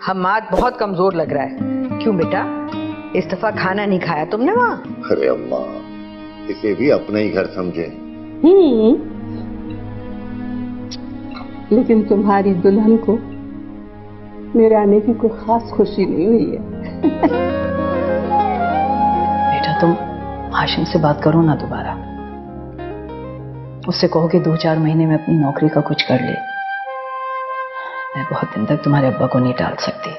हम्माद बहुत कमजोर लग रहा है। क्यों बेटा, इस दफा खाना नहीं खाया तुमने वहाँ? अरे अम्मा, इसे भी अपना ही घर समझे। लेकिन तुम्हारी दुल्हन को मेरे आने की कोई खास खुशी नहीं हुई है। बेटा तुम हाशिम से बात करो ना दोबारा, उससे कहो कि 2-4 महीने में अपनी नौकरी का कुछ कर ले। मैं बहुत दिन तक तुम्हारे अब्बा को नहीं टाल सकती।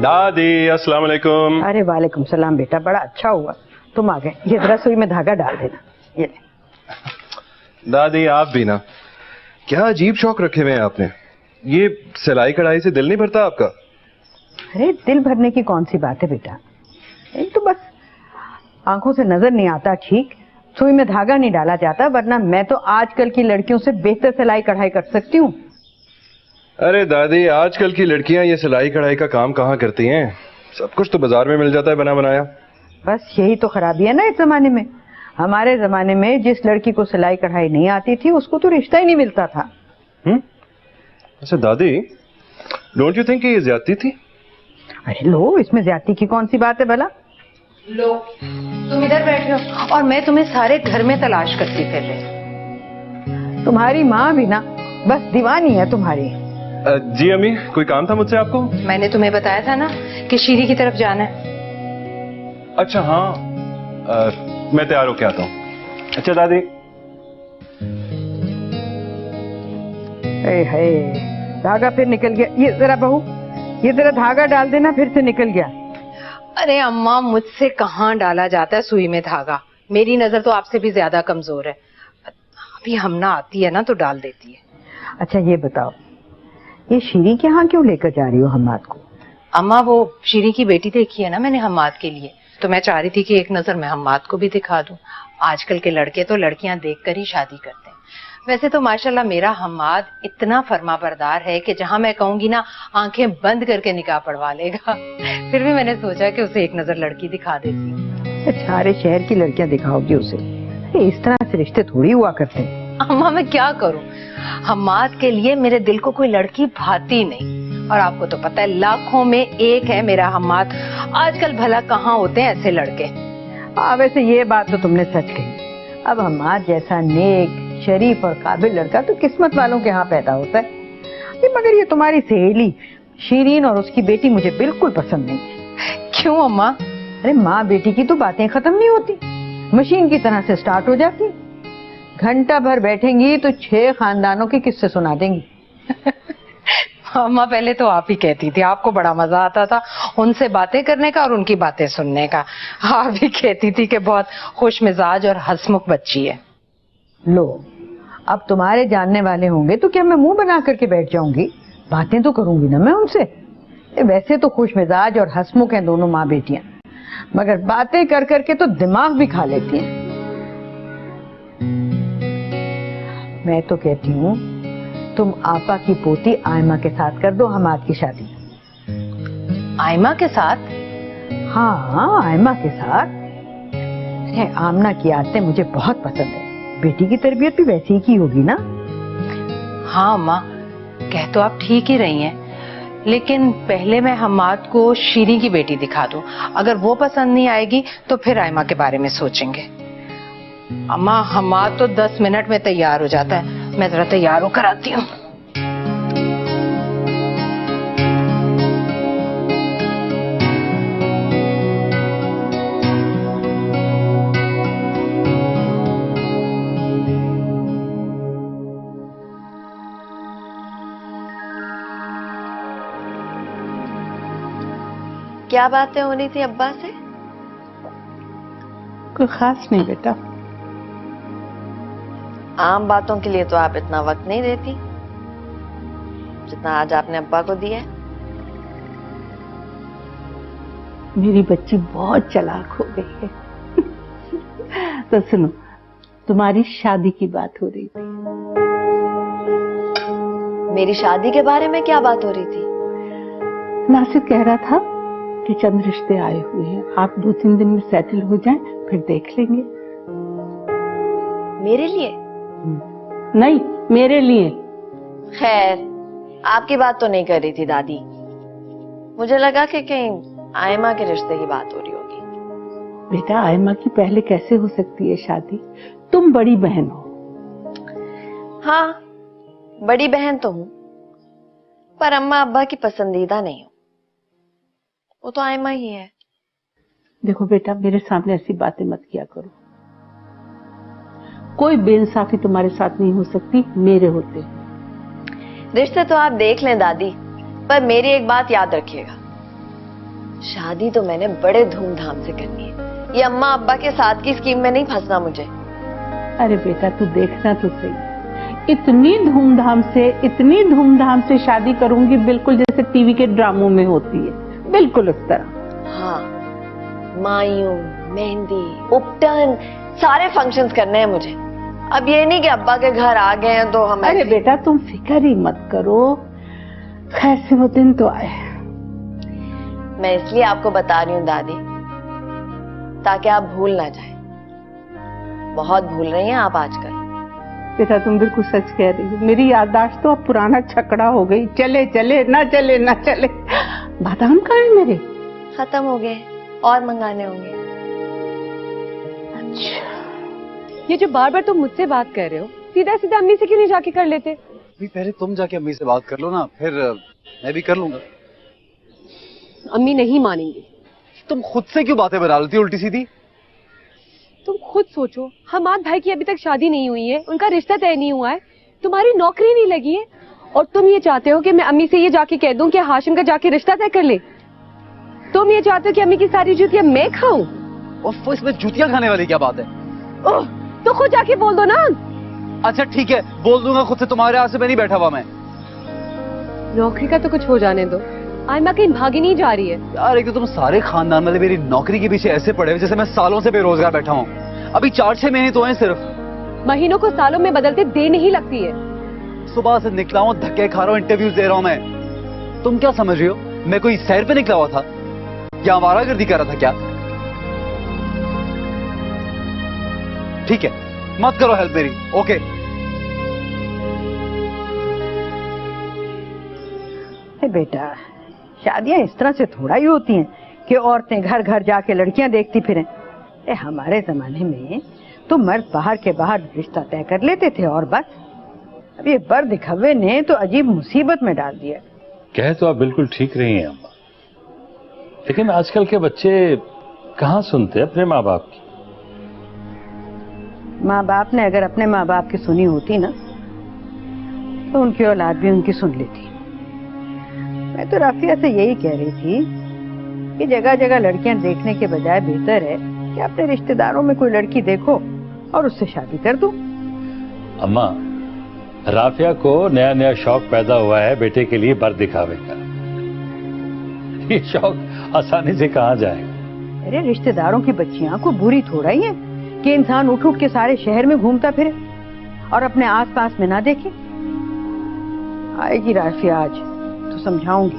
दादी अस्सलाम वालेकुम। अरे वालेकुम सलाम बेटा, बड़ा अच्छा हुआ तुम आ गए। ये जरा सुई में धागा डाल देना। ये दादी आप भी ना, क्या अजीब शौक रखे हुए हैं आपने। ये सिलाई कढ़ाई से दिल नहीं भरता आपका? अरे दिल भरने की कौन सी बात है बेटा, एक तो बस आंखों से नजर नहीं आता ठीक, सुई में धागा नहीं डाला जाता, वरना मैं तो आजकल की लड़कियों से बेहतर सिलाई कढ़ाई कर सकती हूँ। अरे दादी, आजकल की लड़कियां ये सिलाई कढ़ाई का काम कहाँ करती हैं, सब कुछ तो बाजार में मिल जाता है बना बनाया। बस यही तो खराबी है ना इस जमाने में। हमारे जमाने में जिस लड़की को सिलाई कढ़ाई नहीं आती थी उसको तो रिश्ता ही नहीं मिलता था। अच्छा दादी, डोंट यू थिंक ये ज्यादती थी? अरे लो, इसमें ज्यादती की कौन सी बात है भला। लो तुम इधर बैठे हो और मैं तुम्हें सारे घर में तलाश करती फिर रही। तुम्हारी माँ भी ना बस दीवानी है तुम्हारी। जी अम्मी, कोई काम था मुझसे आपको? मैंने तुम्हें बताया था ना कि शीरी की तरफ जाना है। अच्छा हाँ, मैं तैयार होके आता हूँ। अच्छा दादी। हे धागा फिर निकल गया। ये जरा बहू, ये जरा धागा डाल देना, फिर से निकल गया। अरे अम्मा, मुझसे कहाँ डाला जाता है सुई में धागा, मेरी नजर तो आपसे भी ज्यादा कमजोर है। अभी हमना आती है ना तो डाल देती है। अच्छा ये बताओ, ये शीरी के यहाँ क्यों लेकर जा रही हो हम्माद को? अम्मा वो शीरी की बेटी देखी है ना मैंने हम्माद के लिए, तो मैं चाह रही थी कि एक नजर मैं हम्माद को भी दिखा दूं। आजकल के लड़के तो लड़कियां देखकर ही शादी करते हैं। वैसे तो माशाल्लाह मेरा हम्माद इतना फर्माबरदार है कि जहां मैं कहूंगी ना आंखें बंद करके निकाह पढ़वा लेगा। फिर भी मैंने सोचा कि उसे एक नजर लड़की दिखा देती हूँ। सारे शहर की लड़कियां दिखाओगी उसे? इस तरह से रिश्ते थोड़ी हुआ करते हैं। अम्मा मैं क्या करूं, हम्माद के लिए मेरे दिल को कोई लड़की भाती नहीं। और आपको तो पता है लाखों में एक है मेरा हम्माद। आजकल भला कहाँ होते हैं ऐसे लड़के। वैसे ये बात तो तुमने सच कही। अब हम्माद जैसा नेक शरीफ और काबिल लड़का तो किस्मत वालों के यहाँ पैदा होता है। मगर ये तुम्हारी सहेली शीरीन और उसकी बेटी मुझे बिल्कुल पसंद नहीं है। क्यों अम्मा? अरे माँ बेटी की तो बातें खत्म नहीं होती, मशीन की तरह से स्टार्ट हो जाती। घंटा भर बैठेंगी तो 6 खानदानों के किस्से सुना देंगी। अम्मा पहले तो आप ही कहती थी, आपको बड़ा मजा आता था उनसे बातें करने का और उनकी बातें सुनने का। आप भी कहती थी कि बहुत खुश मिजाज और हंसमुख बच्ची है। लो, अब तुम्हारे जानने वाले होंगे तो क्या मैं मुंह बना करके बैठ जाऊंगी? बातें तो करूंगी ना मैं उनसे। वैसे तो खुश मिजाज और हंसमुख हैं दोनों माँ बेटियां, मगर बातें कर करके तो दिमाग भी खा लेती हैं। मैं तो कहती हूँ तुम आपा की पोती आयमा के साथ कर दो हम्माद की शादी। आयमा के साथ? हाँ, आयमा के साथ। आमना की आदतें मुझे बहुत पसंद है, बेटी की तरबियत भी वैसी ही की होगी ना? हाँ अम्मा, कह तो आप ठीक ही रही हैं, लेकिन पहले मैं हम्माद को शीरी की बेटी दिखा दूं। अगर वो पसंद नहीं आएगी तो फिर आयमा के बारे में सोचेंगे। अम्मा हम्माद तो 10 मिनट में तैयार हो जाता है, मैं जरा तैयार होकर आती हूँ। क्या बातें हो रही थी अब्बा से? कोई खास नहीं बेटा। आम बातों के लिए तो आप इतना वक्त नहीं देती जितना आज आपने अब्बा को दिया है। मेरी बच्ची बहुत चालाक हो गई है। तो सुनो, तुम्हारी शादी की बात हो रही थी। मेरी शादी के बारे में क्या बात हो रही थी? नासिर कह रहा था के चंद रिश्ते आए हुए हैं, आप 2-3 दिन में सेटल हो जाएं, फिर देख लेंगे। मेरे लिए? नहीं, मेरे लिए। खैर, आपकी बात तो नहीं कर रही थी दादी। मुझे लगा कि कहीं आयमा के रिश्ते की बात हो रही होगी। बेटा, आयमा की पहले कैसे हो सकती है शादी? तुम बड़ी बहन हो। हाँ, बड़ी बहन तो हूं, पर अम्मा अब्बा की पसंदीदा नहीं हूं। वो तो आयमा ही है। देखो बेटा, मेरे सामने ऐसी बातें मत किया करो। कोई बेइंसाफी तुम्हारे साथ नहीं हो सकती मेरे होते। रिश्ते तो आप देख लें दादी, पर मेरी एक बात याद रखिएगा, शादी तो मैंने बड़े धूमधाम से करनी है। ये अम्मा अब्बा के साथ की स्कीम में नहीं फंसना मुझे। अरे बेटा, तू देखना तो सही, इतनी धूमधाम से शादी करूंगी, बिल्कुल जैसे टीवी के ड्रामों में होती है, बिल्कुल उस तरह। हाँ, मायूं, मेहंदी, उपटन, सारे फंक्शंस करने हैं मुझे। अब ये नहीं कि अब्बा के घर आ गए हैं तो हम। अरे बेटा, तुम फिक्र ही मत करो, खैर से वो दिन तो आए। मैं इसलिए आपको बता रही हूँ दादी, ताकि आप भूल ना जाए। बहुत भूल रही हैं आप आजकल। बेटा, तुम बिल्कुल सच कह रही हो, मेरी याददाश्त तो अब पुराना छकड़ा हो गई। चले चले ना चले ना चले। बादाम कहाँ है मेरे? खत्म हो गए, और मंगाने होंगे। अच्छा, ये जो बार बार तुम मुझसे बात कर रहे हो, सीधा सीधा अम्मी से क्यों नहीं जाके कर लेते? पहले तुम जाके अम्मी से बात कर लो ना, फिर मैं भी कर लूंगा। अम्मी नहीं मानेंगी। तुम खुद से क्यों बातें बना लेती हो उल्टी सीधी? तुम खुद सोचो, हमाद भाई की अभी तक शादी नहीं हुई है, उनका रिश्ता तय नहीं हुआ है, तुम्हारी नौकरी नहीं लगी है, और तुम ये चाहते हो कि मैं अम्मी से ये जाके कह दूं कि हाशिम का जाके रिश्ता तय कर ले? तुम ये चाहते हो कि अम्मी की सारी जूतियां मैं खाऊं? और इसमें जूतियां खाने वाली क्या बात है? ओह, तो खुद जाके बोल दो ना। अच्छा ठीक है, बोल दूंगा खुद से, तुम्हारे यहाँ से मैं नहीं बैठा हुआ। मैं नौकरी का तो कुछ हो जाने दो, आयमा कहीं भागी नहीं जा रही है। यार, एक तो तुम सारे खानदान वाले मेरी नौकरी के पीछे ऐसे पड़े हुए जैसे मैं सालों से बेरोजगार बैठा हूँ। अभी 4-6 महीने तो हैं सिर्फ। महीनों को सालों में बदलते देर नहीं लगती है। सुबह से निकला हूँ, धक्के खा रहा हूँ, इंटरव्यूज दे रहा हूँ मैं। तुम क्या समझ रही हो, मैं कोई सैर पे निकला हुआ था या आवारागर्दी कर रहा था क्या? ठीक है, मत करो हेल्प मेरी। ओके। बेटा, शादियां इस तरह से थोड़ा ही होती हैं कि औरतें घर घर जाके लड़कियां देखती फिरें। हमारे जमाने में तो मर्द बाहर के बाहर रिश्ता तय कर लेते थे और बस। अब ये बर दिखावे ने तो अजीब मुसीबत में डाल दिया। कह तो आप बिल्कुल ठीक रही हैं अम्मा, लेकिन आजकल के बच्चे कहाँ सुनते अपने माँ बाप की। माँ बाप ने अगर अपने माँ बाप की सुनी होती ना, तो उनकी औलाद भी उनकी सुन लेती। मैं तो राफिया से यही कह रही थी कि जगह जगह लड़कियां देखने के बजाय बेहतर है कि अपने रिश्तेदारों में कोई लड़की देखो और उससे शादी कर दो। अम्मा, राफिया को नया नया शौक पैदा हुआ है बेटे के लिए बर दिखावे का। ये शौक आसानी से कहाँ जाएगा? अरे रिश्तेदारों की बच्चियां को बुरी थोड़ा ही है कि इंसान उठ उठ के सारे शहर में घूमता फिरे और अपने आसपास में ना देखे। आएगी राफिया आज तो समझाऊंगी।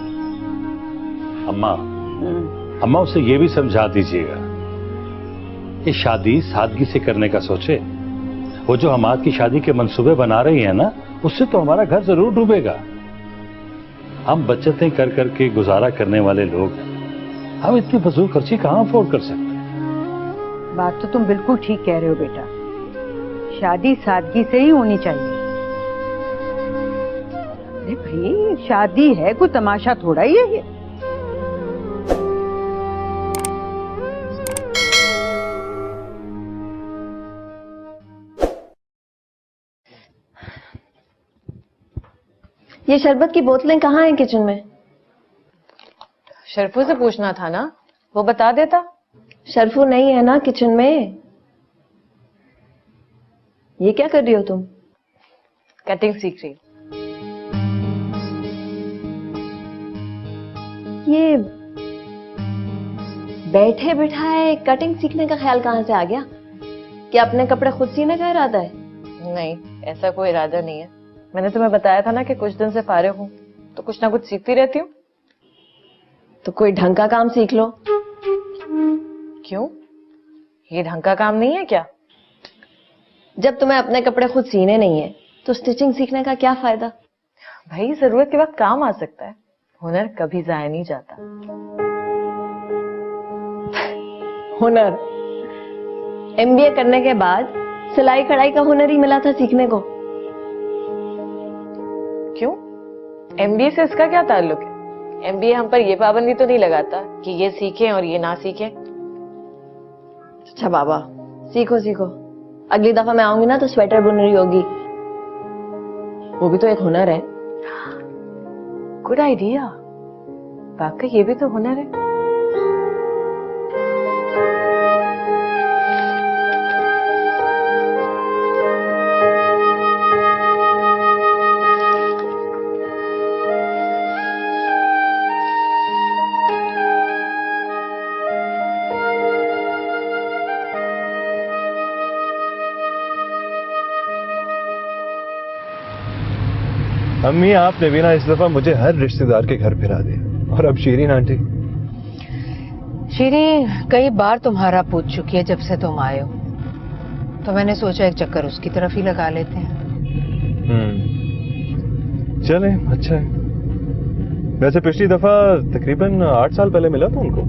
अम्मा उसे ये भी समझा दीजिएगा कि शादी सादगी से करने का सोचे। वो जो हमाद की शादी के मंसूबे बना रही है ना, उससे तो हमारा घर जरूर डूबेगा। हम बचतें कर करके गुजारा करने वाले लोग हैं, हम इतनी फजूल खर्ची कहाँ अफोर्ड कर सकते हैं? बात तो तुम बिल्कुल ठीक कह रहे हो बेटा, शादी सादगी से ही होनी चाहिए। अरे भाई, शादी है, कोई तमाशा थोड़ा ही है ये। ये शरबत की बोतलें कहाँ हैं किचन में? शरफू से पूछना था ना, वो बता देता। शरफू नहीं है ना किचन में। ये क्या कर रही हो तुम? कटिंग सीख रही। ये बैठे बिठाए कटिंग सीखने का ख्याल कहाँ से आ गया? कि अपने कपड़े खुद सीने का इरादा है? नहीं, ऐसा कोई इरादा नहीं है। मैंने तुम्हें बताया था ना कि कुछ दिन से फारिग हूँ तो कुछ ना कुछ सीखती रहती हूँ। तो कोई ढंग का काम सीख लो। क्यों, ये ढंग का काम नहीं है क्या? जब तुम्हें अपने कपड़े खुद सीने नहीं है तो स्टिचिंग सीखने का क्या फायदा? भाई जरूरत के वक्त काम आ सकता है, हुनर कभी जाया नहीं जाता। हुनर MBA करने के बाद सिलाई कढ़ाई का हुनर ही मिला था सीखने को। क्यों, MBA से इसका क्या ताल्लुक है? MBA हम पर ये पाबंदी तो नहीं लगाता कि ये सीखें और ये ना सीखें। अच्छा बाबा, सीखो सीखो, अगली दफा मैं आऊंगी ना तो स्वेटर बुन रही होगी। वो भी तो एक हुनर है। गुड आइडिया, वाकई ये भी तो हुनर है। अम्मी, आपने भी ना इस दफा मुझे हर रिश्तेदार के घर फिरा दिया। और अब शीरीन आंटी। शीरीन कई बार तुम्हारा पूछ चुकी है जब से तुम आए हो, तो मैंने सोचा एक चक्कर उसकी तरफ ही लगा लेते हैं। चले, अच्छा है। वैसे पिछली दफा तकरीबन 8 साल पहले मिला था उनको।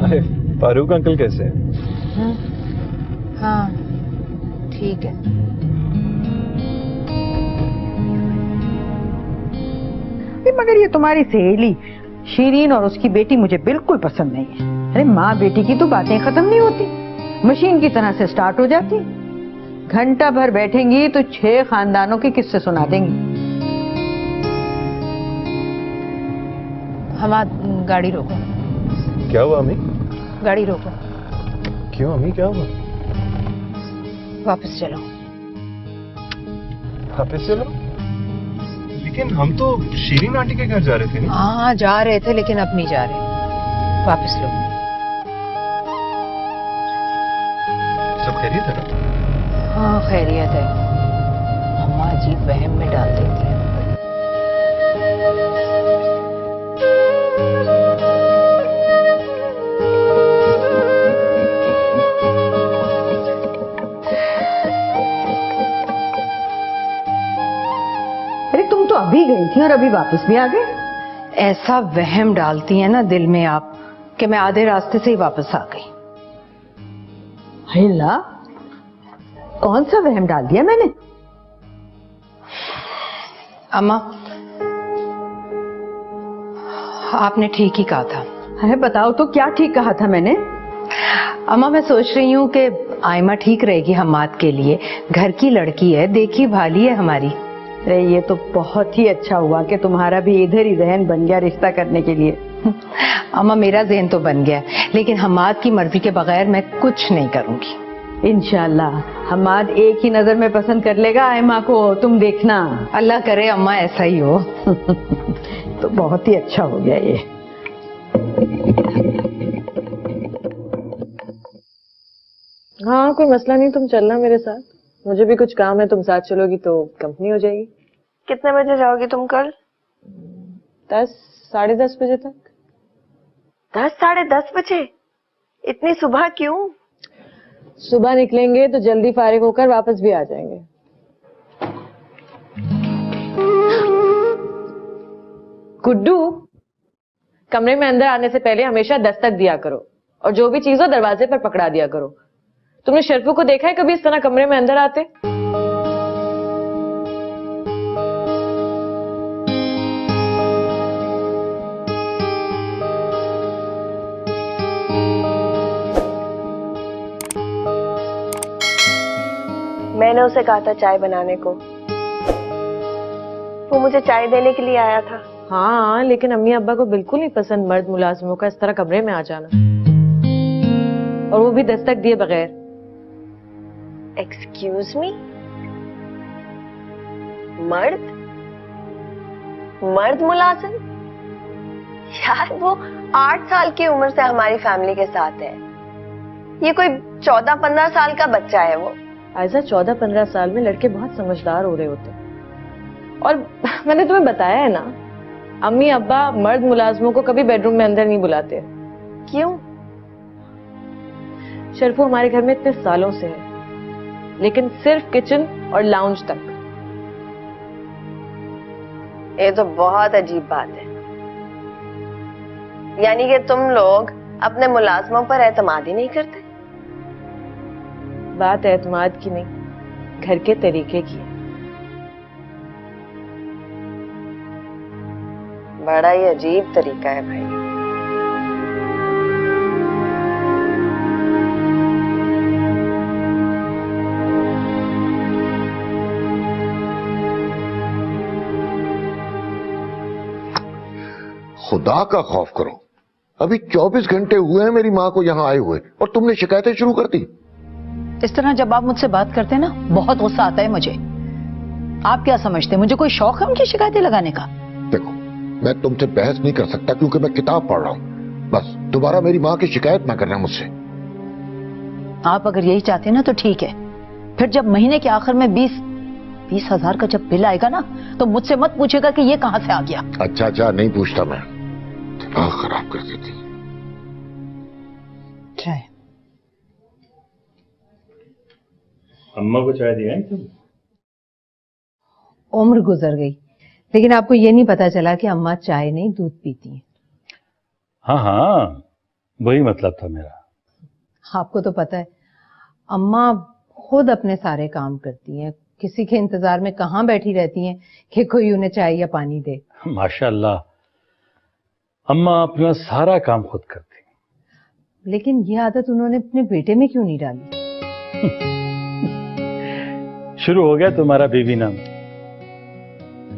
अरे फारूक अंकल कैसे हैं? हाँ ठीक है। मगर ये तुम्हारी सहेली शीरीन और उसकी बेटी मुझे बिल्कुल पसंद नहीं है। अरे माँ बेटी की तो बातें खत्म नहीं होती, मशीन की तरह से स्टार्ट हो जाती। घंटा भर बैठेंगी तो 6 खानदानों के किस्से सुना देंगी। हम गाड़ी रोको। क्या हुआ अम्मी? गाड़ी रोको। क्यों अम्मी, क्या हुआ? वापस चलो। वापस चलो? लेकिन हम तो शीरीन आंटी के घर जा रहे थे ना। हाँ जा रहे थे, लेकिन अब नहीं जा रहे। वापस लो। सब खैरियत है ना? हाँ खैरियत है। अम्मा अजीब वहम में डाल देती है। अभी गई थी और अभी वापस भी आ गए। ऐसा वहम डालती है ना दिल में आप कि मैं आधे रास्ते से ही वापस आ गई। हिला, कौन सा वहम डाल दिया मैंने? अम्मा आपने ठीक ही कहा था। अरे बताओ तो क्या ठीक कहा था मैंने? अम्मा मैं सोच रही हूँ कि आयमा ठीक रहेगी हम्माद के लिए। घर की लड़की है, देखी भाली है हमारी। अरे ये तो बहुत ही अच्छा हुआ कि तुम्हारा भी इधर ही जहन बन गया रिश्ता करने के लिए। अम्मा मेरा जहन तो बन गया, लेकिन हम्माद की मर्जी के बगैर मैं कुछ नहीं करूंगी। इंशाल्लाह हम्माद एक ही नजर में पसंद कर लेगा आयमा को, तुम देखना। अल्लाह करे अम्मा ऐसा ही हो। तो बहुत ही अच्छा हो गया ये। हाँ कोई मसला नहीं, तुम चलना मेरे साथ। मुझे भी कुछ काम है, तुम साथ चलोगी तो कंपनी हो जाएगी। कितने बजे जाओगी तुम कल? 10 साढ़े 10 बजे तक। 10 साढ़े 10 बजे? इतनी सुबह क्यों? सुबह निकलेंगे तो जल्दी फारिग होकर वापस भी आ जाएंगे। गुड्डू, कमरे में अंदर आने से पहले हमेशा दस्तक दिया करो और जो भी चीज हो दरवाजे पर पकड़ा दिया करो। तुमने शर्फू को देखा है कभी इस तरह कमरे में अंदर आते? मैंने उसे कहा था चाय बनाने को, वो मुझे चाय देने के लिए आया था। हाँ लेकिन अम्मी अब्बा को बिल्कुल नहीं पसंद मर्द मुलाजिमों का इस तरह कमरे में आ जाना, और वो भी दस्तक दिए बगैर। एक्सक्यूज मी, मर्द मुलाजिम? यार वो 8 साल की उम्र से हमारी फैमिली के साथ है। ये कोई 14-15 साल का बच्चा है वो। ऐसा 14-15 साल में लड़के बहुत समझदार हो रहे होते, और मैंने तुम्हें बताया है ना अम्मी अब्बा मर्द मुलाजमों को कभी बेडरूम में अंदर नहीं बुलाते। क्यों? शर्फू हमारे घर में इतने सालों से है, लेकिन सिर्फ किचन और लाउंज तक। ये तो बहुत अजीब बात है। यानी कि तुम लोग अपने मुलाजमों पर एतमाद ही नहीं करते? बात एतमाद की नहीं, घर के तरीके की है। बड़ा ही अजीब तरीका है भाई। खुदा का खौफ करो, अभी 24 घंटे हुए हैं मेरी माँ को यहाँ आए हुए और तुमने शिकायतें शुरू कर दी। इस तरह जब आप मुझसे बात करते हैं ना, बहुत गुस्सा आता है मुझे। आप क्या समझते हैं मुझे कोई शौक है उनकी शिकायतें लगाने का? देखो, मैं तुमसे बहस नहीं कर सकता क्योंकि मैं किताब पढ़ रहा हूँ। बस दोबारा मेरी माँ की शिकायत ना करना मुझसे। आप अगर यही चाहते हैं ना तो ठीक है, फिर जब महीने के आखिर में 20,000 का जब बिल आएगा ना, तो मुझसे मत पूछेगा कि ये कहां से आ गया। अच्छा, नहीं पूछता मैं, दिमाग खराब कर देती। चाय अम्मा को चाय दिया है तुम? उम्र गुजर गई, लेकिन आपको ये नहीं पता चला कि अम्मा चाय नहीं दूध पीती हैं। हाँ, वही मतलब था मेरा। आपको तो पता है अम्मा खुद अपने सारे काम करती हैं, किसी के इंतजार में कहाँ बैठी रहती हैं कि कोई उन्हें चाय या पानी दे। माशाल्लाह, अम्मा अपना सारा काम खुद करती। लेकिन ये आदत उन्होंने अपने बेटे में क्यों नहीं डाली? शुरू हो गया तुम्हारा बीवी नाम।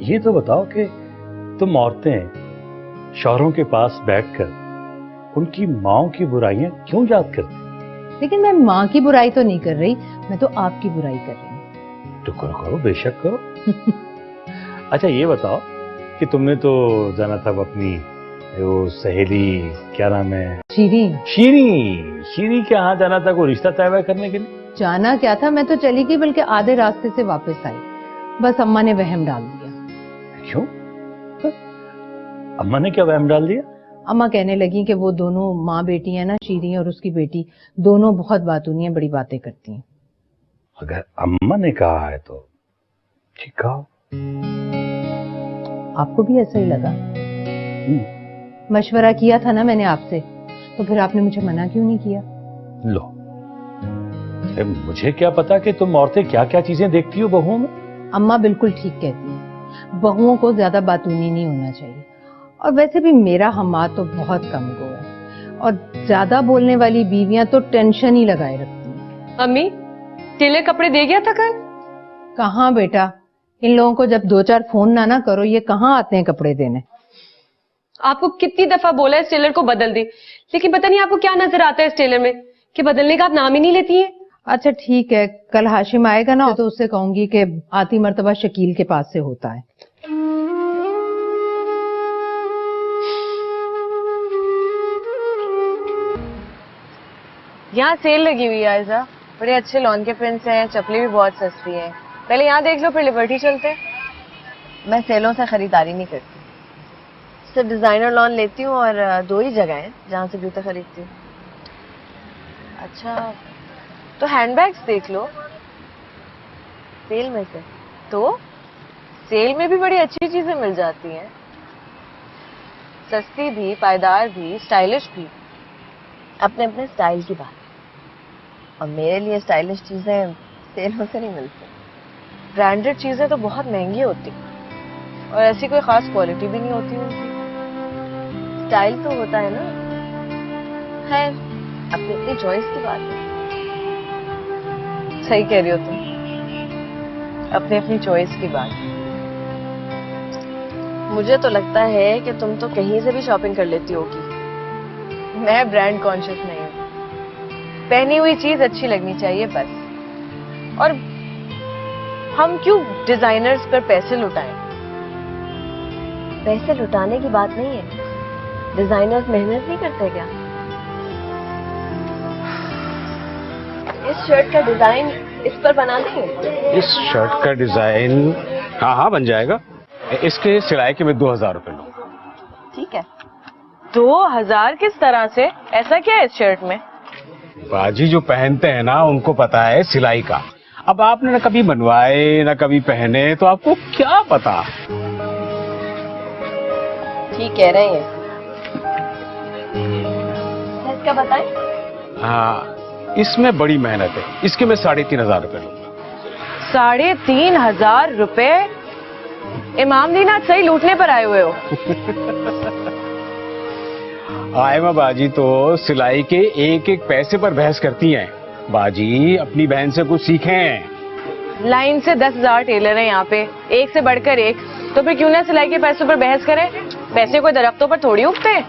ये तो बताओ कि तुम औरतें शौहरों के पास बैठकर उनकी माओं की बुराइयां क्यों याद करती? लेकिन मैं माँ की बुराई तो नहीं कर रही, मैं तो आपकी बुराई कर रही हूँ। तो करो, बेशक करो। अच्छा ये बताओ कि तुमने तो जाना था अपनी वो सहेली, क्या नाम है, शीरी के यहाँ जाना था, कोई रिश्ता तय करने के लिए? जाना क्या था, मैं तो चली गई, बल्कि आधे रास्ते से वापस आई। बस अम्मा ने वहम डाल दिया। क्यों? अम्मा ने क्या वहम डाल दिया? अम्मा कहने लगी कि वो दोनों माँ बेटी है ना, शीरी और उसकी बेटी, दोनों बहुत बातूनी है, बड़ी बातें करती हैं। अगर अम्मा ने कहा है तो ठीक कहा। आपको भी ऐसा ही लगा? मशवरा किया था ना मैंने आपसे, तो फिर आपने मुझे मना क्यों नहीं किया? लो, मुझे क्या पता कि तुम औरतें क्या क्या चीजें देखती हो बहुओं में। अम्मा बिल्कुल ठीक कहती हैं, बहुओं को ज्यादा बातूनी नहीं होना चाहिए। और वैसे भी मेरा हमाद तो बहुत कम गो है, और ज्यादा बोलने वाली बीवियां तो टेंशन ही लगाए रखती हैं। अम्मी, टेलर कपड़े दे गया था कल? कहाँ बेटा, इन लोगों को जब 2-4 फोन ना करो, ये कहाँ आते हैं कपड़े देने। आपको कितनी दफा बोला है इस टेलर को बदल दे, लेकिन पता नहीं आपको क्या नजर आता है इस टेलर में कि बदलने का आप नाम ही नहीं लेती हैं। अच्छा ठीक है, कल हाशिम आएगा ना तो उससे कहूंगी कि आती मर्तबा शकील के पास से होता है। यहाँ सेल लगी हुई है आयजा, बड़े अच्छे लॉन के प्रिंट्स हैं, चप्पलें भी बहुत सस्ती हैं। पहले यहाँ देख लो, फिर लिबर्टी चलते हैं। मैं सेलों से खरीदारी नहीं करती, सिर्फ डिजाइनर लॉन लेती हूँ और 2 ही जगह हैं जहाँ से जूते खरीदती हूँ। अच्छा, तो हैंडबैग्स देख लो सेल में से। तो सेल में भी बड़ी अच्छी चीजें मिल जाती हैं, सस्ती भी, पायदार भी, स्टाइलिश भी। अपने अपने स्टाइल की बात, और मेरे लिए स्टाइलिश चीजें सेलों से नहीं मिलती। ब्रांडेड चीजें तो बहुत महंगी होती और ऐसी कोई खास क्वालिटी भी नहीं होती उनकी। स्टाइल तो होता है ना। खैर, अपनी अपनी चॉइस की बात है। सही कह रही हो तुम, अपनी अपनी चॉइस की बात। मुझे तो लगता है कि तुम तो कहीं से भी शॉपिंग कर लेती होगी। मैं ब्रांड कॉन्शियस नहीं हूँ, पहनी हुई चीज अच्छी लगनी चाहिए बस। और हम क्यों डिजाइनर्स पर पैसे लुटाएं? पैसे लुटाने की बात नहीं है, डिजाइनर्स मेहनत नहीं करते क्या? इस शर्ट का डिजाइन इस पर बना देंगे? इस शर्ट का डिजाइन हाँ बन जाएगा। इसके सिलाई के मैं 2000 रुपए लूंगा। ठीक है। 2000 किस तरह से? ऐसा क्या है इस शर्ट में? बाजी जो पहनते हैं ना उनको पता है सिलाई का। अब आपने ना कभी बनवाए ना कभी पहने तो आपको क्या पता। ठीक कह रहे हैं। इसका बताएं? हाँ, इसमें बड़ी मेहनत है। इसके मैं 3500 रुपए लूंगा। 3500 रुपए? इमाम दीन आज सही लूटने पर आए हुए हो। आयमा बाजी तो सिलाई के एक एक पैसे पर बहस करती हैं। बाजी अपनी बहन से कुछ सीखें। लाइन से 10,000 टेलर हैं यहाँ पे, एक से बढ़कर एक, तो फिर क्यों ना सिलाई के पैसों पर बहस करें? पैसे कोई दरख्तों पर थोड़ी उगते हैं।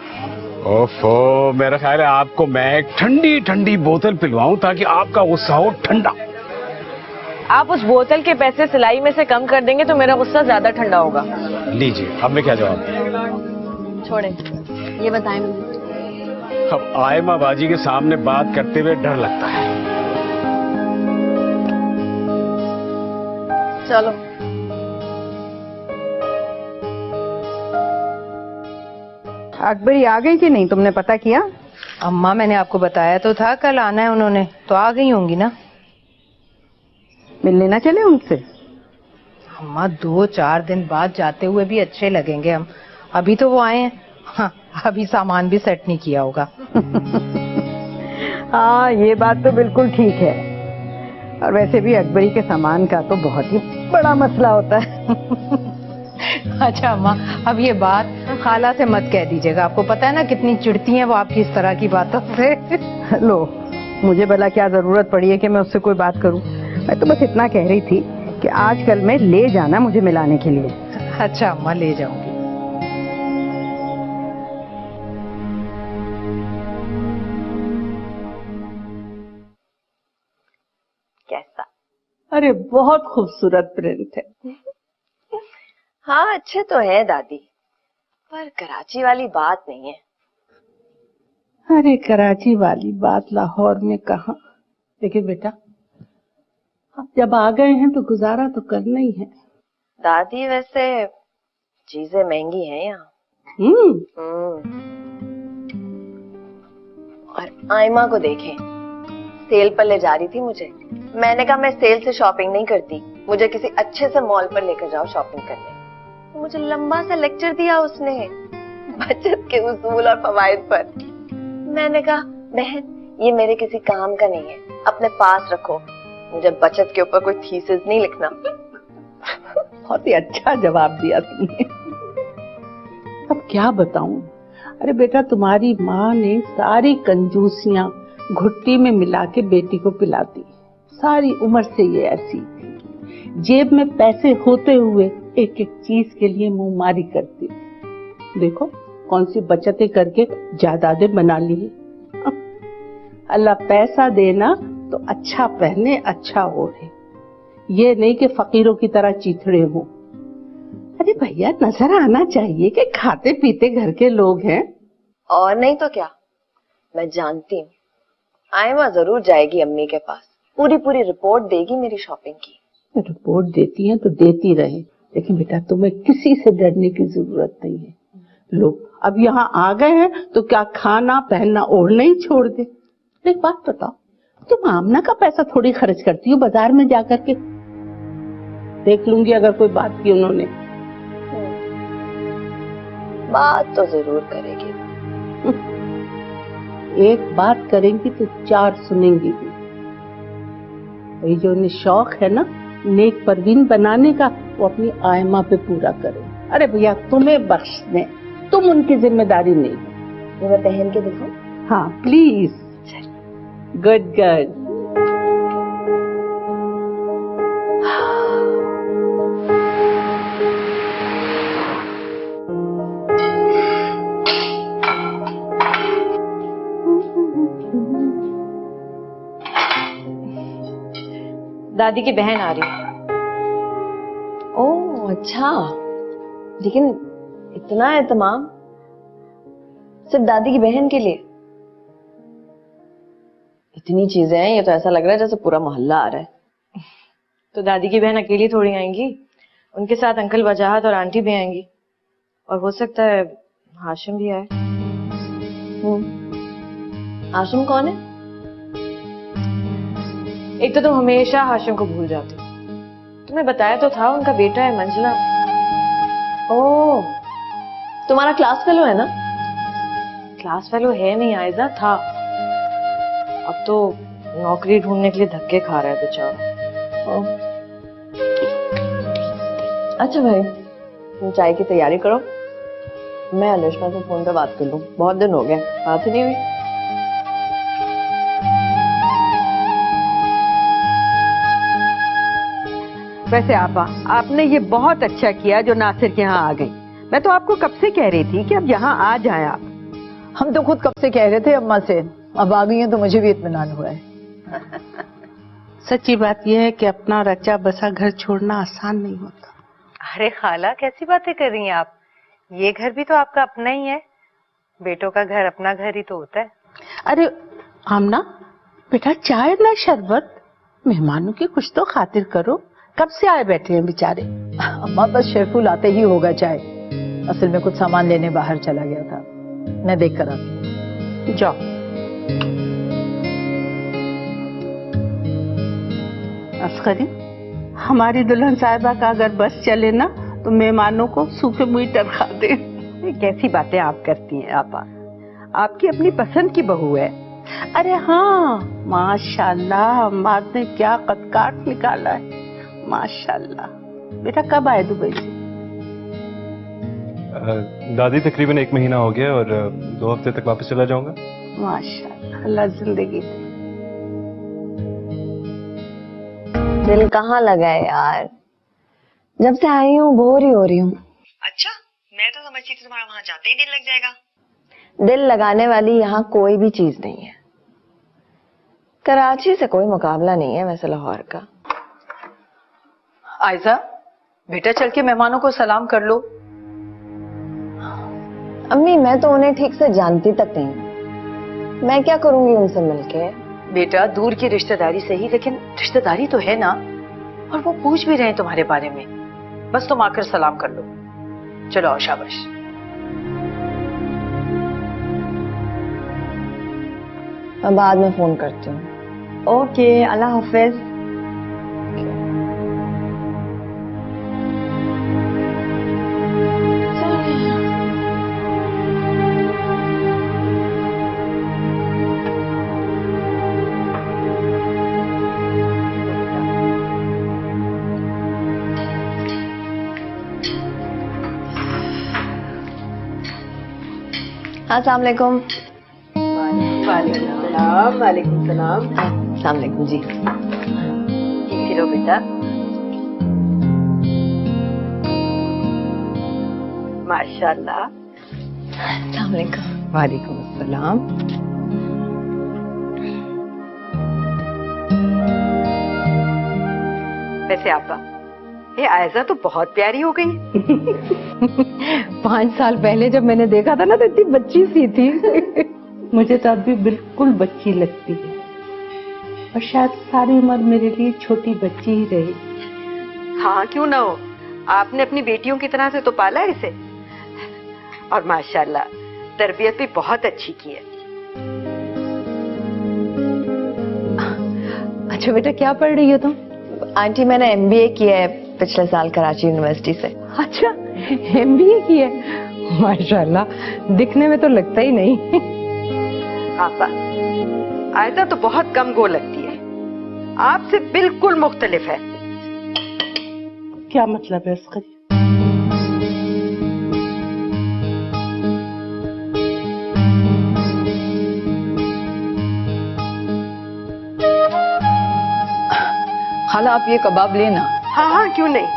ओफो, मेरा ख्याल है आपको मैं एक ठंडी ठंडी बोतल पिलवाऊं ताकि आपका गुस्सा हो ठंडा। आप उस बोतल के पैसे सिलाई में से कम कर देंगे तो मेरा गुस्सा ज्यादा ठंडा होगा। लीजिए, अब मैं क्या जवाब? छोड़े, ये बताएं मुझे। अब आयमा बाजी के सामने बात करते हुए डर लगता है। चलो। अकबरी आ गई कि नहीं, तुमने पता किया? अम्मा मैंने आपको बताया तो था कल आना है उन्होंने, तो आ गई होंगी ना। मिलने ना चले उनसे? अम्मा 2-4 दिन बाद जाते हुए भी अच्छे लगेंगे हम। अभी तो वो आए हैं। हाँ, अभी सामान भी सेट नहीं किया होगा। हाँ, ये बात तो बिल्कुल ठीक है। और वैसे भी अकबरी के सामान का तो बहुत ही बड़ा मसला होता है। अच्छा अम्मा, अब ये बात खाला से मत कह दीजिएगा। आपको पता है ना कितनी चिढ़ती हैं वो आपकी इस तरह की बातों से। लो, मुझे भला क्या जरूरत पड़ी है कि मैं उससे कोई बात करूं? मैं तो बस इतना कह रही थी कि आजकल में ले जाना मुझे मिलाने के लिए। अच्छा अम्मा, ले जाऊंगी। कैसा? अरे बहुत खूबसूरत प्रिंट है। हाँ, अच्छे तो है दादी, पर कराची वाली बात नहीं है। अरे कराची वाली बात लाहौर में कहाँ। लेकिन बेटा, अब जब आ गए हैं तो गुजारा तो करना ही है। दादी वैसे चीजें महंगी हैं यहाँ। और आयमा को देखें, सेल पर ले जा रही थी मुझे। मैंने कहा मैं सेल से शॉपिंग नहीं करती, मुझे किसी अच्छे से मॉल पर लेकर जाओ शॉपिंग करने। मुझे लंबा सा लेक्चर दिया उसने बचत के उसूल और फवायद पर। मैंने कहा बहन, ये मेरे किसी काम का नहीं है, अपने पास रखो, मुझे बचत के ऊपर कोई थीसिस नहीं लिखना। बहुत ही अच्छा जवाब दिया तुमने। अब क्या बताऊं। अरे बेटा, तुम्हारी माँ ने सारी कंजूसियां घुट्टी में मिला के बेटी को पिलाती। सारी उम्र से ये ऐसी थी, जेब में पैसे होते हुए एक एक चीज के लिए मुंहमारी करती। देखो कौन सी बचतें करके जायदादें बना ली है। अल्लाह पैसा देना तो अच्छा पहने अच्छा ओढ़े, ये नहीं कि फकीरों की तरह चीथड़े हो। अरे भैया, नजर आना चाहिए कि खाते पीते घर के लोग हैं। और नहीं तो क्या। मैं जानती हूँ आयमा जरूर जाएगी अम्मी के पास, पूरी रिपोर्ट देगी मेरी शॉपिंग की। रिपोर्ट देती है तो देती रहे, लेकिन बेटा तुम्हें किसी से डरने की जरूरत नहीं है। लोग अब यहाँ आ गए हैं तो क्या खाना पहनना ओढ़ना ही छोड़ दे। एक बात बताओ, तुम आमना का पैसा थोड़ी खर्च करती हो बाजार में जाकर के? देख लूंगी अगर कोई बात की उन्होंने। बात तो जरूर करेगी। एक बात करेंगी तो 4 सुनेंगी भी। वही जो उन्हें शौक है ना नेक परवीन बनाने का, वो अपनी आयमा पे पूरा करे। अरे भैया, तुम्हें बख्श दें, तुम उनकी जिम्मेदारी नहीं। ये मैं पहन के दिखाऊं? हाँ प्लीज। Good girl. दादी की बहन आ रही है। ओह अच्छा, लेकिन इतना एहतमाम सिर्फ दादी की बहन के लिए? इतनी चीजें हैं, ये तो ऐसा लग रहा है जैसे पूरा मोहल्ला आ रहा है। तो दादी की बहन अकेली थोड़ी आएंगी, उनके साथ अंकल वजाहत और आंटी भी आएंगी। और हो सकता है हाशिम भी आए। हाशिम कौन है? एक तो तुम हमेशा हाशिम को भूल जाते हो। तुमने बताया तो था उनका बेटा है मंजिला। ओह, तुम्हारा क्लास फेलो है ना? क्लास फेलो है नहीं आयजा, था। अब तो नौकरी ढूंढने के लिए धक्के खा रहा है बेचारा। अच्छा भाई, तुम चाय की तैयारी करो, मैं अनुष्का से फोन पे बात कर लूं। बहुत दिन हो गए बात ही नहीं हुई। वैसे आपा, आपने ये बहुत अच्छा किया जो नासिर के यहाँ आ गई। मैं तो आपको कब से कह रही थी कि अब यहाँ आ जाएं आप। हम तो खुद कब से कह रहे थे अम्मा से, अब आ गई हैं तो मुझे भी इत्मीनान हुआ है। सच्ची बात यह है कि अपना रचा बसा घर छोड़ना आसान नहीं होता। अरे खाला, कैसी बातें कर रही हैं आप? ये घर भी तो आपका अपना ही है। बेटों का घर अपना घर ही तो होता है। अरे आमना बेटा, चाय ना शरबत, मेहमानों की कुछ तो खातिर करो। कब से आए बैठे हैं बेचारे? अम्मा बस शेरफुल आते ही होगा चाय। असल में कुछ सामान लेने बाहर चला गया था, मैं देख कर आती हूँ। जाओ। अस्करी, हमारी दुल्हन साहिबा का अगर बस चले ना तो मेहमानों को सूखे मीटर खा दे। ये कैसी बातें आप करती हैं आपा? आपकी अपनी पसंद की बहू है। अरे हाँ, माशाल्लाह, माँ ने क्या कदकाठ निकाला है, माशाल्लाह। बेटा कब आए दुबई से? दादी तकरीबन 1 महीना हो गया और 2 हफ्ते तक वापस चला जाऊंगा। माशाल्लाह, अल्लाह जिंदगी दे। दिल कहाँ लगा है यार, जब से आई हूँ बोर ही हो रही हूँ। अच्छा, मैं तो समझती थी तुम्हारा वहां जाते ही दिल लग जाएगा। दिल लगाने वाली यहाँ कोई भी चीज नहीं है। कराची से कोई मुकाबला नहीं है वैसे लाहौर का। आयजा, बेटा चल के मेहमानों को सलाम कर लो। अम्मी, मैं तो उन्हें ठीक से जानती तक नहीं, मैं क्या करूंगी उनसे मिलके? बेटा दूर की रिश्तेदारी सही, लेकिन रिश्तेदारी तो है ना, और वो पूछ भी रहे हैं तुम्हारे बारे में। बस तुम आकर सलाम कर लो। चलो आओ, शाबाश। मैं बाद में फोन करती हूँ। ओके, अल्लाह हाफिज। अस्सलाम वालेकुम। वालेकुम सलाम। अस्सलाम वालेकुम जी। लो बेटा, माशाल्लाह। अस्सलाम वालेकुम। वालेकुम अस्सलाम। वैसे आपा, ये आयजा तो बहुत प्यारी हो गई। 5 साल पहले जब मैंने देखा था ना तो इतनी बच्ची सी थी। मुझे तो अभी बिल्कुल बच्ची लगती है, और शायद सारी उम्र मेरे लिए छोटी बच्ची ही रही। हाँ, क्यों ना हो। आपने अपनी बेटियों की तरह से तो पाला है इसे, और माशाल्लाह तरबियत भी बहुत अच्छी की है। अच्छा बेटा, क्या पढ़ रही हो तुम? आंटी, मैंने MBA किया है पिछले साल कराची यूनिवर्सिटी से। अच्छा, MBA किया है, माशाल्लाह, दिखने में तो लगता ही नहीं। आपा, आयजा तो बहुत कम गो लगती है, आपसे बिल्कुल मुख्तलिफ है। क्या मतलब है इसका? खाला आप ये कबाब लेना। हाँ हाँ, क्यों नहीं।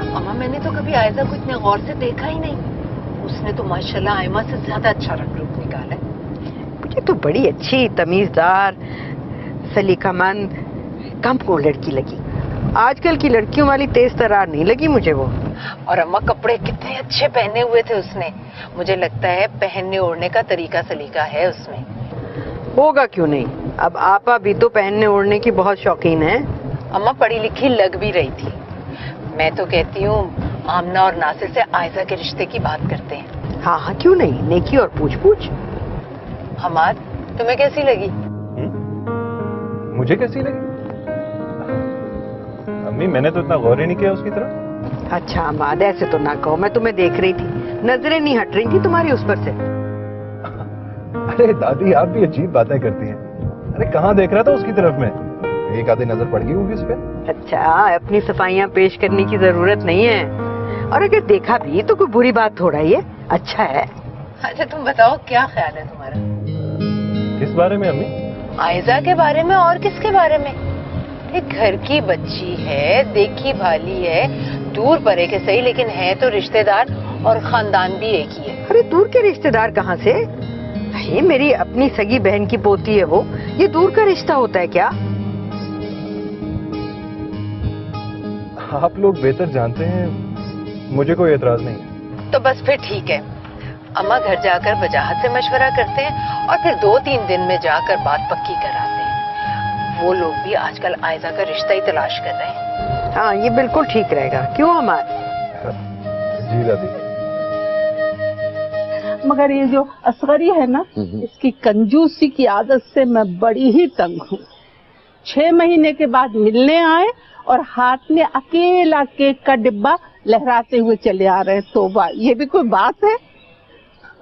अम्मा, मैंने तो कभी आयजा को इतने गौर से देखा ही नहीं। उसने तो माशाल्लाह आयमा से ज्यादा अच्छा रंग रूप निकाला है। मुझे तो बड़ी अच्छी, तमीजदार, सलीकामंद, कम को लड़की लगी। आजकल की लड़कियों वाली तेज तरार नहीं लगी मुझे वो। और अम्मा कपड़े कितने अच्छे पहने हुए थे उसने, मुझे लगता है पहनने ओढ़ने का तरीका सलीका है उसमें। होगा क्यों नहीं, अब आपा भी तो पहनने ओढ़ने की बहुत शौकीन है। अम्मा पढ़ी लिखी लग भी रही थी। मैं तो कहती हूँ आमना और नासिर से आयजा के रिश्ते की बात करते हैं। हाँ हाँ क्यों नहीं, नेकी और पूछ पूछ। हमाद तुम्हें कैसी लगी? मुझे कैसी लगी? अम्मी मैंने तो इतना गौर ही नहीं किया उसकी तरफ। अच्छा हमाद ऐसे तो ना कहो, मैं तुम्हें देख रही थी, नजरें नहीं हट रही थी तुम्हारी उस पर से। अरे दादी आप भी अजीब बातें करती हैं। अरे कहाँ देख रहा था उसकी तरफ में, एक आधी नजर पड़ गई होगी उस पर। अच्छा अपनी सफाइयाँ पेश करने की जरूरत नहीं है, और अगर देखा भी तो कोई बुरी बात थोड़ा ही है, अच्छा है। अच्छा तुम बताओ क्या ख्याल है तुम्हारा? किस बारे में अम्मी? आयजा के बारे में। और किसके बारे में? एक घर की बच्ची है, देखी भाली है, दूर परे के सही लेकिन है तो रिश्तेदार और खानदान भी एक ही है। अरे दूर के रिश्तेदार कहाँ से? ये मेरी अपनी सगी बहन की पोती है वो, ये दूर का रिश्ता होता है क्या? आप लोग बेहतर जानते हैं, मुझे कोई एतराज नहीं। तो बस फिर ठीक है, अम्मा घर जाकर वजाहत से मशवरा करते हैं और फिर 2-3 दिन में जाकर बात पक्की कराते हैं। वो लोग भी आजकल आयजा का रिश्ता ही तलाश कर रहे हैं। हाँ ये बिल्कुल ठीक रहेगा, क्यों हमारे? जी दादी। मगर ये जो असगरी है ना, इसकी कंजूसी की आदत से मैं बड़ी ही तंग हूँ। 6 महीने के बाद मिलने आए और हाथ में अकेला केक का डिब्बा लहराते हुए चले आ रहे हैं। तौबा, ये भी कोई बात है?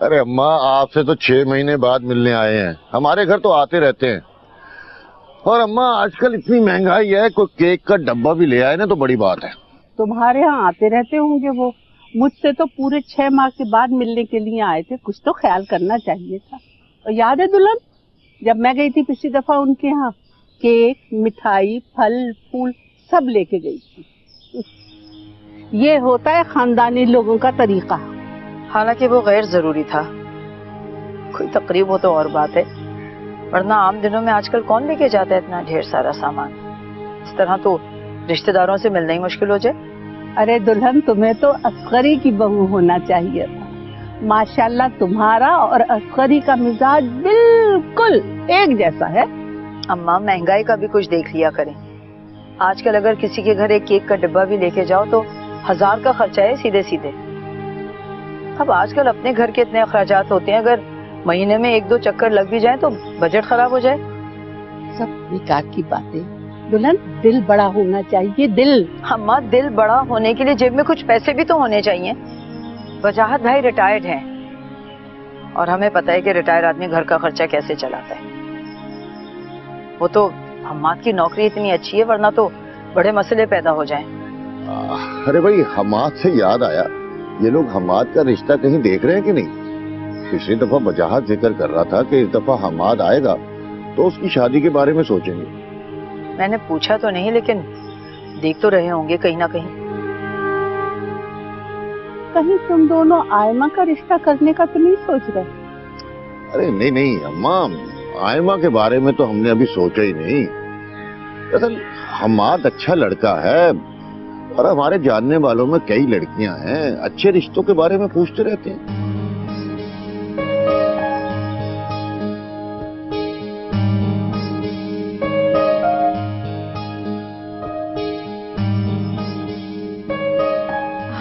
अरे अम्मा आपसे तो 6 महीने बाद मिलने आए हैं, हमारे घर तो आते रहते हैं। और अम्मा आजकल इतनी महंगाई है, कोई केक का डब्बा भी ले आए ना तो बड़ी बात है। तुम्हारे यहाँ आते रहते होंगे वो, मुझसे तो पूरे 6 माह के बाद मिलने के लिए आए थे, कुछ तो ख्याल करना चाहिए था। और याद है दुल्हन, जब मैं गई थी पिछली दफा उनके यहाँ, केक, मिठाई, फल फूल सब लेके गई थी। ये होता है खानदानी लोगों का तरीका। हालांकि वो गैर जरूरी था, कोई तकरीब हो तो और बात है, वरना आम दिनों में आजकल कौन लेके जाता है इतना ढेर सारा सामान। इस तरह तो रिश्तेदारों से मिलना ही मुश्किल हो जाए। अरे दुल्हन, तुम्हें तो असगरी की बहू होना चाहिए था। माशाल्लाह तुम्हारा और असगरी का मिजाज बिल्कुल एक जैसा है। अम्मा महंगाई का भी कुछ देख लिया करें, आजकल अगर किसी के घर एक केक का डिब्बा भी लेके जाओ तो 1000 का खर्चा है सीधे सीधे। अब आजकल अपने घर के इतने अखराजात होते हैं, अगर महीने में 1-2 चक्कर लग भी जाए तो बजट खराब हो जाए। सब बेकार की बातें। दुल्हन, दिल बड़ा होना चाहिए, दिल। अम्मा दिल बड़ा होने के लिए जेब में कुछ पैसे भी तो होने चाहिए। वजाहत भाई रिटायर्ड हैं और हमें पता है कि रिटायर्ड आदमी घर का खर्चा कैसे चलाता है। वो तो हम्माद की नौकरी इतनी अच्छी है, वरना तो बड़े मसले पैदा हो जाएं। अरे भाई हम्माद से याद आया, ये लोग हम्माद का रिश्ता कहीं देख रहे हैं कि नहीं? पिछली दफा वजाहत जिक्र कर रहा था कि इस दफा हम्माद आएगा तो उसकी शादी के बारे में सोचेंगे। मैंने पूछा तो नहीं, लेकिन देख तो रहे होंगे कहीं ना कहीं। कहीं तुम दोनों आयमा का रिश्ता करने का तो नहीं सोच रहे? अरे नहीं नहीं अम्मा, आयमा के बारे में तो हमने अभी सोचा ही नहीं। असल हम्माद अच्छा लड़का है और हमारे जानने वालों में कई लड़कियां हैं, अच्छे रिश्तों के बारे में पूछते रहते हैं।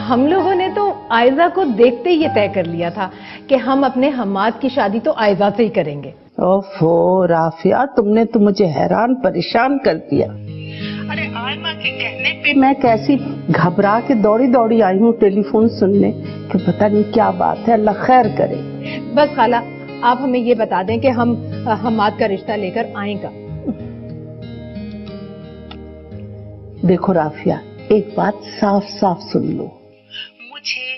हम लोगों ने तो आयजा को देखते ही ये तय कर लिया था कि हम अपने हम्माद की शादी तो आयजा से ही करेंगे। ओफो राफिया, तुमने तो मुझे हैरान परेशान कर दिया। अरे आयमा के कहने पे मैं कैसी घबरा के दौड़ी दौड़ी आई हूँ टेलीफोन सुनने कि पता नहीं क्या बात है, अल्लाह खैर करे। बस खाला, आप हमें ये बता दें कि हम हम्माद का रिश्ता लेकर आएगा। देखो राफिया, एक बात साफ साफ सुन लो, मुझे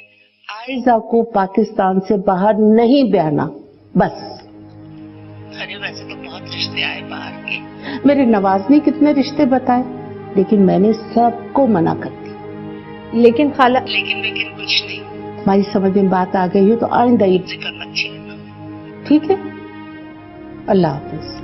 आयजा को पाकिस्तान से बाहर नहीं ब्याहना, बस। अरे वैसे तो बहुत रिश्ते आए बाहर के। मेरे नवाज ने कितने रिश्ते बताए, लेकिन मैंने सबको मना कर दी। लेकिन खाला, लेकिन कुछ नहीं। हमारी समझ में बात आ गई हो तो आइंदा ये जिक्र मत छेड़ना। ठीक है? अल्लाह हाफिज।